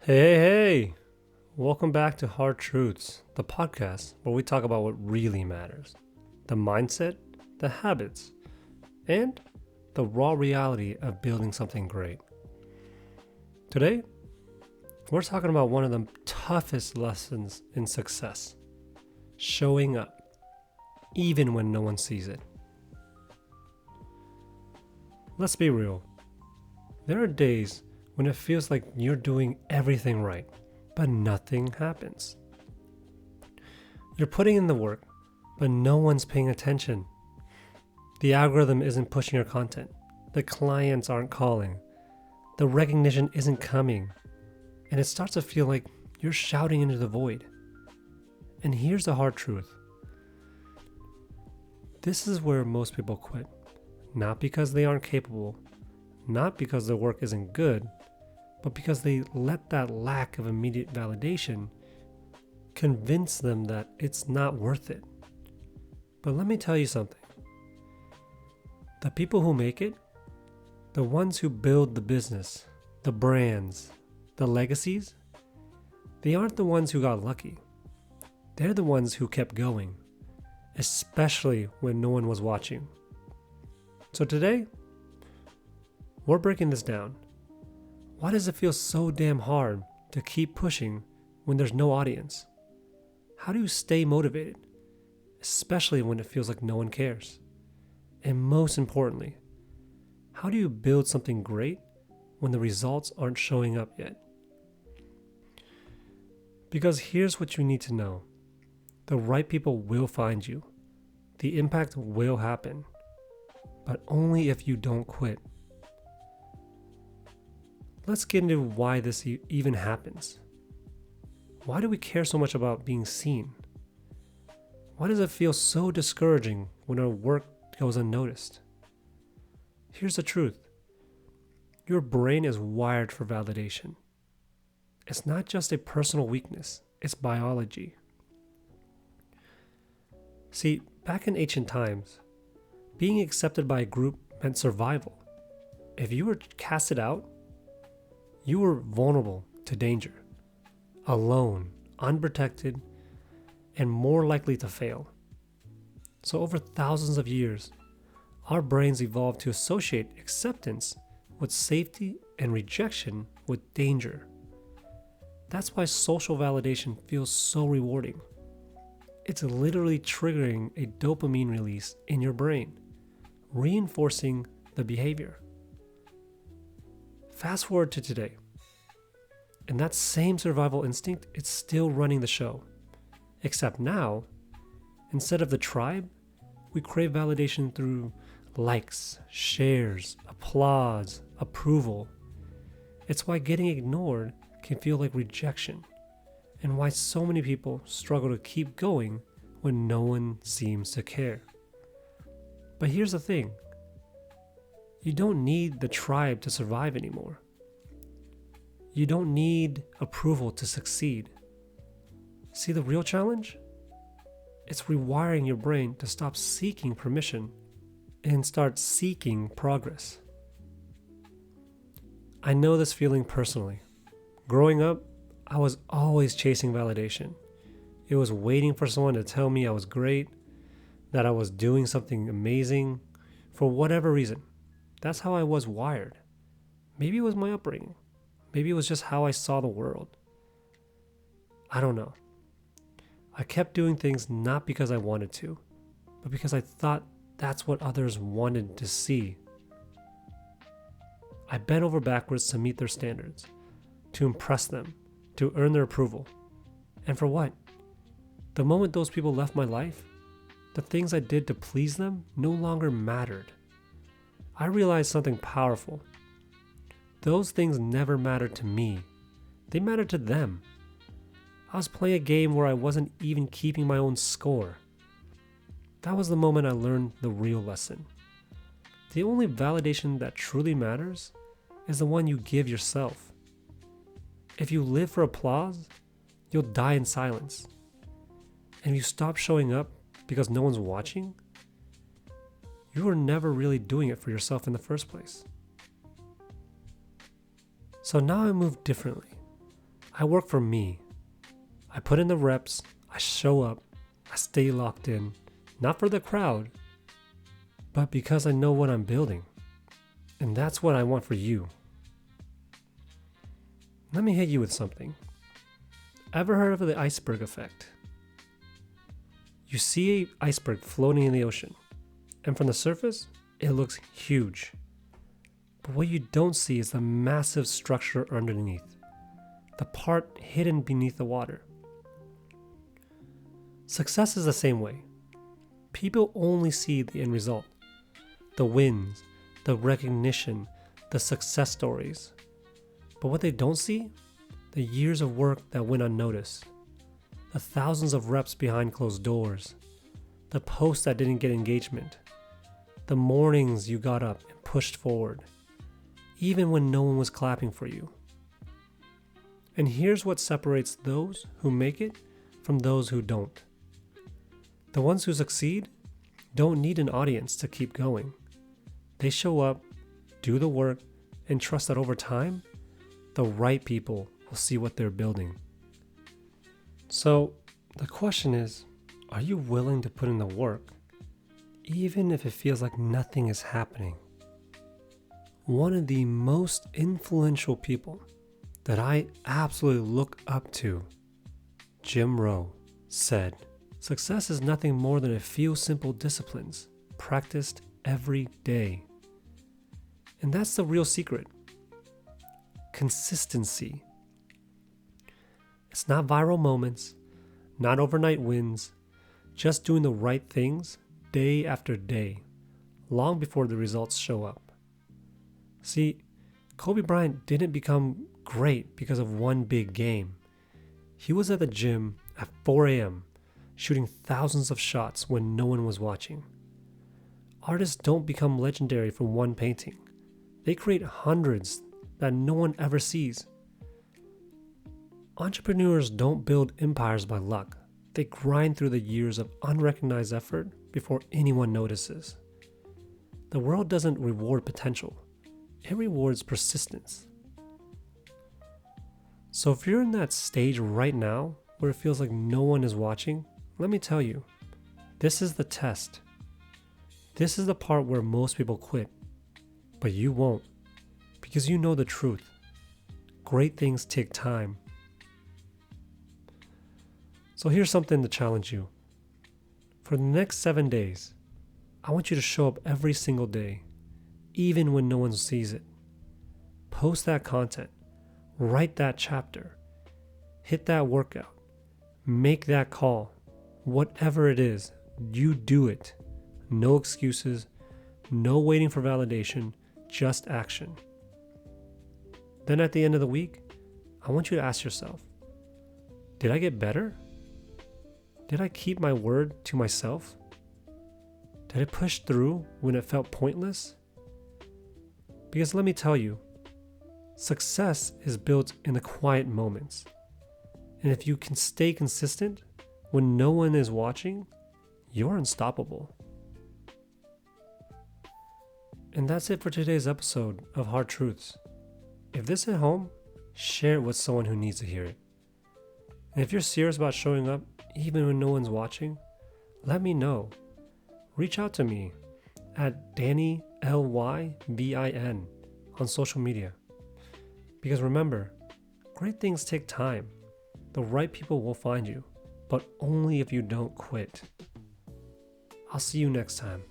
Hey! Welcome back to Hard Truths, the podcast where we talk about what really matters: the mindset, the habits, and the raw reality of building something great. Today, we're talking about one of the toughest lessons in success: showing up, even when no one sees it. Let's be real. There are days when it feels like you're doing everything right, but nothing happens. You're putting in the work, but no one's paying attention. The algorithm isn't pushing your content. The clients aren't calling. The recognition isn't coming. And it starts to feel like you're shouting into the void. And here's the hard truth. This is where most people quit. Not because they aren't capable, not because their work isn't good, but because they let that lack of immediate validation convince them that it's not worth it. But let me tell you something. The people who make it, the ones who build the business, the brands, the legacies, they aren't the ones who got lucky. They're the ones who kept going, especially when no one was watching. So today, we're breaking this down. Why does it feel so damn hard to keep pushing when there's no audience? How do you stay motivated, especially when it feels like no one cares? And most importantly, how do you build something great when the results aren't showing up yet? Because here's what you need to know. The right people will find you. The impact will happen, but only if you don't quit. Let's get into why this even happens. Why do we care so much about being seen? Why does it feel so discouraging when our work goes unnoticed? Here's the truth. Your brain is wired for validation. It's not just a personal weakness, it's biology. See, back in ancient times, being accepted by a group meant survival. If you were casted out, you were vulnerable to danger, alone, unprotected, and more likely to fail. So over thousands of years, our brains evolved to associate acceptance with safety and rejection with danger. That's why social validation feels so rewarding. It's literally triggering a dopamine release in your brain, reinforcing the behavior. Fast forward to today, and that same survival instinct is still running the show. Except now, instead of the tribe, we crave validation through likes, shares, applause, approval. It's why getting ignored can feel like rejection, and why so many people struggle to keep going when no one seems to care. But here's the thing. You don't need the tribe to survive anymore. You don't need approval to succeed. See the real challenge? It's rewiring your brain to stop seeking permission and start seeking progress. I know this feeling personally. Growing up, I was always chasing validation. It was waiting for someone to tell me I was great, that I was doing something amazing, for whatever reason. That's how I was wired. Maybe it was my upbringing. Maybe it was just how I saw the world. I don't know. I kept doing things not because I wanted to, but because I thought that's what others wanted to see. I bent over backwards to meet their standards, to impress them, to earn their approval. And for what? The moment those people left my life, the things I did to please them no longer mattered. I realized something powerful. Those things never mattered to me. They mattered to them. I was playing a game where I wasn't even keeping my own score. That was the moment I learned the real lesson. The only validation that truly matters is the one you give yourself. If you live for applause, you'll die in silence. And if you stop showing up because no one's watching, you were never really doing it for yourself in the first place. So now I move differently. I work for me. I put in the reps, I show up, I stay locked in, not for the crowd, but because I know what I'm building. And that's what I want for you. Let me hit you with something. Ever heard of the Iceberg Effect? You see an iceberg floating in the ocean, and from the surface, it looks huge. But what you don't see is the massive structure underneath, the part hidden beneath the water. Success is the same way. People only see the end result, the wins, the recognition, the success stories. But what they don't see? The years of work that went unnoticed, the thousands of reps behind closed doors, the posts that didn't get engagement, the mornings you got up and pushed forward, even when no one was clapping for you. And here's what separates those who make it from those who don't. The ones who succeed don't need an audience to keep going. They show up, do the work, and trust that over time, the right people will see what they're building. So the question is, are you willing to put in the work, even if it feels like nothing is happening? One of the most influential people that I absolutely look up to, Jim Rohn, said, "Success is nothing more than a few simple disciplines practiced every day." And that's the real secret. Consistency. It's not viral moments, not overnight wins, just doing the right things day after day, long before the results show up. See, Kobe Bryant didn't become great because of one big game. He was at the gym at 4 a.m., shooting thousands of shots when no one was watching. Artists don't become legendary from one painting. They create hundreds that no one ever sees. Entrepreneurs don't build empires by luck. They grind through the years of unrecognized effort before anyone notices. The world doesn't reward potential. It rewards persistence. So if you're in that stage right now where it feels like no one is watching, let me tell you, this is the test. This is the part where most people quit, but you won't, because you know the truth. Great things take time. So here's something to challenge you. For the next 7 days, I want you to show up every single day, even when no one sees it. Post that content, write that chapter, hit that workout, make that call. Whatever it is, you do it. No excuses, no waiting for validation, just action. Then at the end of the week, I want you to ask yourself, did I get better? Did I keep my word to myself? Did I push through when it felt pointless? Because let me tell you, success is built in the quiet moments. And if you can stay consistent when no one is watching, you're unstoppable. And that's it for today's episode of Hard Truths. If this hit home, share it with someone who needs to hear it. And if you're serious about showing up, even when no one's watching, let me know. Reach out to me at Danny LYVIN on social media. Because remember, great things take time. The right people will find you, but only if you don't quit. I'll see you next time.